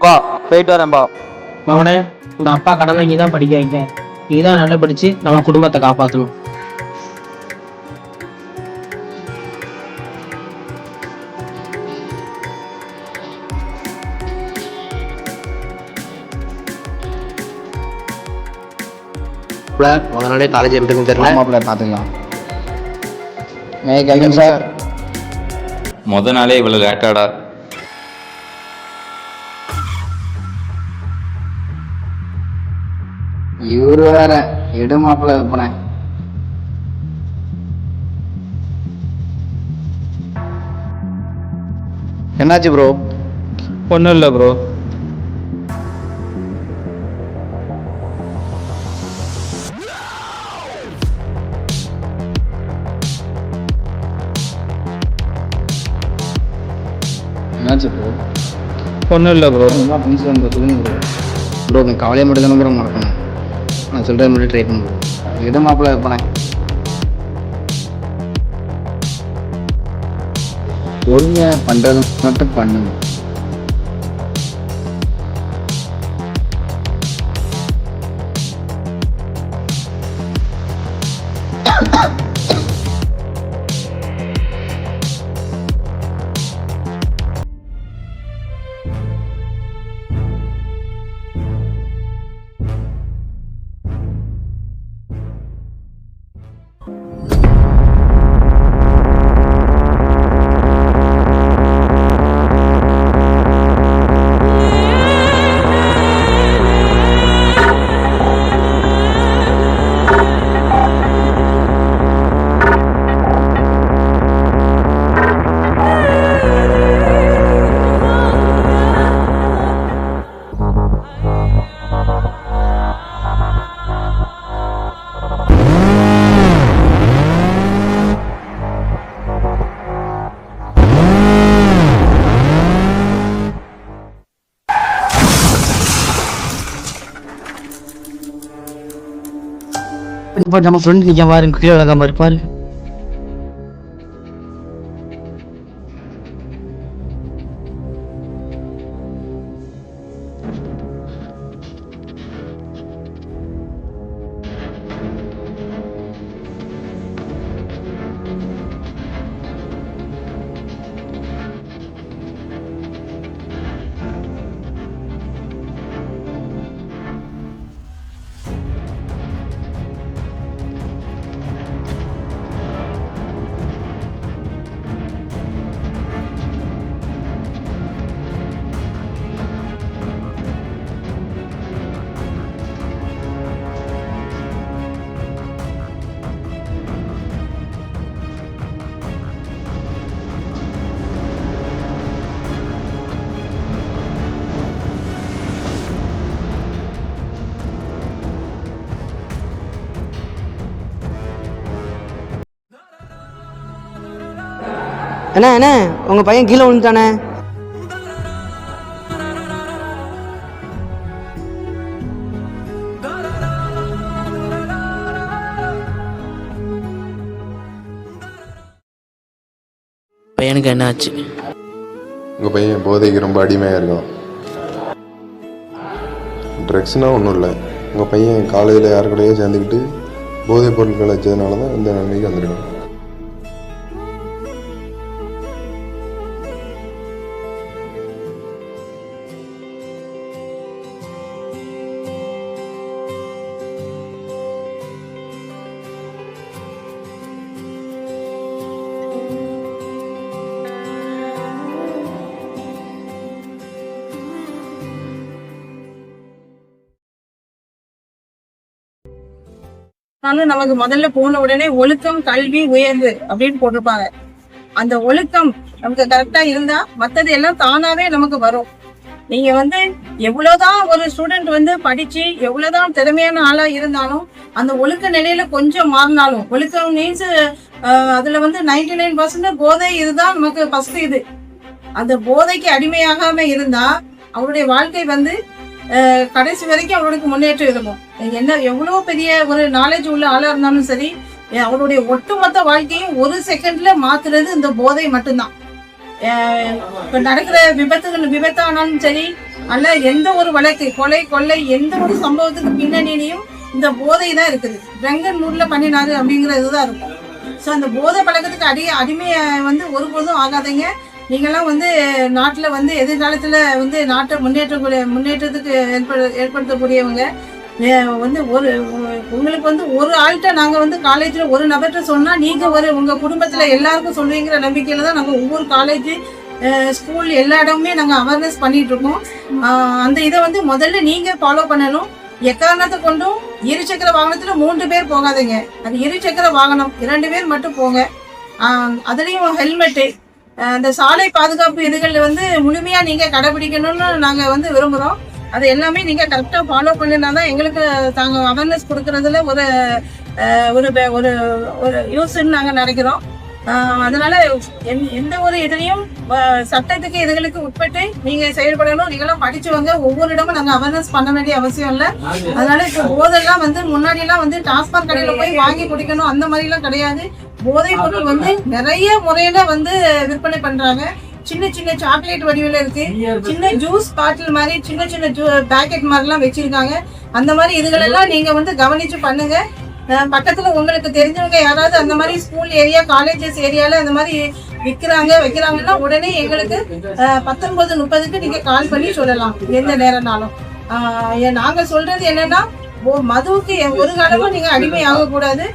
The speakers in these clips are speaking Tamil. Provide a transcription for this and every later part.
வா போயிட்டு வரேன்பா. மகனே, உங்க அப்பா கடனை நீ தான் படிக்க வைக்க. நீ தான் நல்லா படிச்சு நம்ம குடும்பத்தை காப்பாற்றணும். முத நாளே காலேஜ் எப்படி தெரியல. மாப்பிள்ள பார்த்துக்கலாம். மே கேட்குங்க சார். முத நாளே இவ்வளோ லேட்டாடா? இவரு வேற எடு மாப்பிள்ள போனேன். என்னாச்சு ப்ரோ? ஒன்றும் இல்லை ப்ரோ. என்னாச்சு ப்ரோ? ஒன்றும் இல்லை ப்ரோ. பிரின்சிபல் சொல்லுங்க ப்ரோ. ப்ரோ நீ கவலையை மட்டும் தானே ப்ரோ மறக்கணும். நான் சொல்கிறேன் மட்டும் ட்ரை பண்ண ப்ரோ. எடு மாப்பிள்ள போனேன். ஒழுங்க பண்ணுறது மட்டும் பண்ணுங்க. நம்ம ஃப்ரெண்ட் நிற்க பாரு, கீழே விளக்க மாதிரி பாரு. அண்ணா அண்ணா உங்கள் பையன் கீழே விழுந்துட்டானே. பையனுக்கு என்ன ஆச்சு? உங்கள் பையன் போதைக்கு ரொம்ப அடிமையாக இருக்கான். ட்ரக்ஸ்னால் ஒன்றும் இல்லை, உங்கள் பையன் காலேஜில் யார் கூடயோ சேர்ந்துக்கிட்டு போதைப் பொருட்கள் வச்சதுனால தான் இந்த நிலைமைக்கு வந்திருக்கான். நமக்கு முதல்ல போன உடனே ஒழுக்கம் கல்வி உயர்வு அப்படின்னு போட்டிருப்பாங்க. அந்த ஒழுக்கம் நமக்கு கரெக்டா இருந்தா மத்தது எல்லாம் தானாவே நமக்கு வரும். நீங்க எவ்வளவுதான் ஒரு ஸ்டூடெண்ட் படிச்சு எவ்வளவுதான் திறமையான ஆளா இருந்தாலும் அந்த ஒழுக்க நிலையில கொஞ்சம் மாறினாலும், ஒழுக்கம் மீன்ஸ் அதுல 99% போதை இதுதான் நமக்கு ஃபர்ஸ்ட். இது அந்த போதைக்கு அடிமையாகாம இருந்தா அவருடைய வாழ்க்கை கடைசி வரைக்கும் அவருக்கு முன்னேற்றம் இருக்கும். என்ன எவ்வளவு பெரிய ஒரு நாலேஜ் உள்ள ஆளா இருந்தாலும் சரி, அவருடைய ஒட்டுமொத்த வாழ்க்கையும் ஒரு செகண்ட்ல மாத்துறது இந்த போதை மட்டும்தான். இப்ப நடக்கிற விபத்தானாலும் சரி, அல்ல எந்த ஒரு வழக்கு கொலை கொள்ளை எந்த ஒரு சம்பவத்துக்கு பின்னணியிலையும் இந்த போதை தான் இருக்குது. ட்ரங்கன் மூட்ல பண்ணினாரு அப்படிங்கிறதுதான் இருக்கும். ஸோ அந்த போதை பழக்கத்துக்கு அடிமையை வந்து ஒருபோதும் ஆகாதீங்க. நீங்களாம் வந்து நாட்டில் வந்து எதிர்காலத்தில் வந்து நாட்டை முன்னேற்றத்துக்கு ஏற்படுத்தக்கூடியவங்க. வந்து உங்களுக்கு வந்து ஒரு ஆள்கிட்ட நாங்கள் வந்து காலேஜில் ஒரு நபர்கிட்ட சொன்னால் நீங்கள் உங்கள் குடும்பத்தில் எல்லாருக்கும் சொல்லுவீங்கிற நம்பிக்கையில் தான் நாங்கள் ஒவ்வொரு காலேஜ் ஸ்கூல் எல்லா இடமுமே நாங்கள் அவேர்னஸ் பண்ணிட்டு இருக்கோம். அந்த இதை வந்து முதல்ல நீங்கள் ஃபாலோ பண்ணணும். எக்காரணத்தை கொண்டும் இருசக்கர வாகனத்தில் 3 பேர் போகாதீங்க. அது இருசக்கர வாகனம் 2 பேர் மட்டும் போங்க. அதுலேயும் ஹெல்மெட்டு, அந்த சாலை பாதுகாப்பு இதுகள் வந்து முழுமையாக நீங்கள் கடைபிடிக்கணும்னு நாங்கள் வந்து விரும்புகிறோம். அது எல்லாமே நீங்கள் கரெக்டாக ஃபாலோ பண்ணினா தான் எங்களுக்கு தாங்கள் அவேர்னஸ் கொடுக்கறதுல ஒரு ஒரு ஒரு யூஸ்ன்னு நாங்கள் நினைக்கிறோம். அதனால எந்த ஒரு இதுலையும் சட்டத்துக்கு இதுகளுக்கு உட்பட்டு நீங்க செயல்படணும். நீங்களும் படிச்சவங்க, ஒவ்வொரு இடமும் நாங்க அவேர்னஸ் பண்ண வேண்டிய அவசியம் இல்லை. அதனால இப்போ போதெல்லாம் வந்து முன்னாடி எல்லாம் வந்து டாஸ்மாக் கடையில போய் வாங்கி குடிக்கணும் அந்த மாதிரி எல்லாம் கிடையாது. போதைப் பொருள் வந்து நிறைய முறையில வந்து விற்பனை பண்றாங்க. சின்ன சின்ன சாக்லேட் வடிவில் இருக்கு, சின்ன ஜூஸ் பாட்டில் மாதிரி சின்ன சின்ன பேக்கெட் மாதிரிலாம் வச்சிருக்காங்க. அந்த மாதிரி இதுகளெல்லாம் நீங்க வந்து கவனிச்சு பண்ணுங்க. பக்கத்துல உங்களுக்கு தெரிஞ்சவங்க யாராவது அந்த மாதிரி ஸ்கூல் ஏரியா காலேஜஸ் ஏரியால அந்த மாதிரி வைக்கிறாங்கன்னா உடனே எங்களுக்கு 19:30க்கு நீங்க கால் பண்ணி சொல்லலாம், எந்த நேரம்னாலும். நாங்க சொல்றது என்னன்னா, மதுவுக்கு ஒரு காலமும் நீங்க அடிமை ஆகக்கூடாது.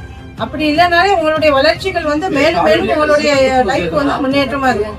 அப்படி இல்லைனாலே உங்களுடைய வளர்ச்சிகள் வந்து மேலும் மேலும் உங்களுடைய லைஃப் வந்து முன்னேற்றமா இருக்கும்.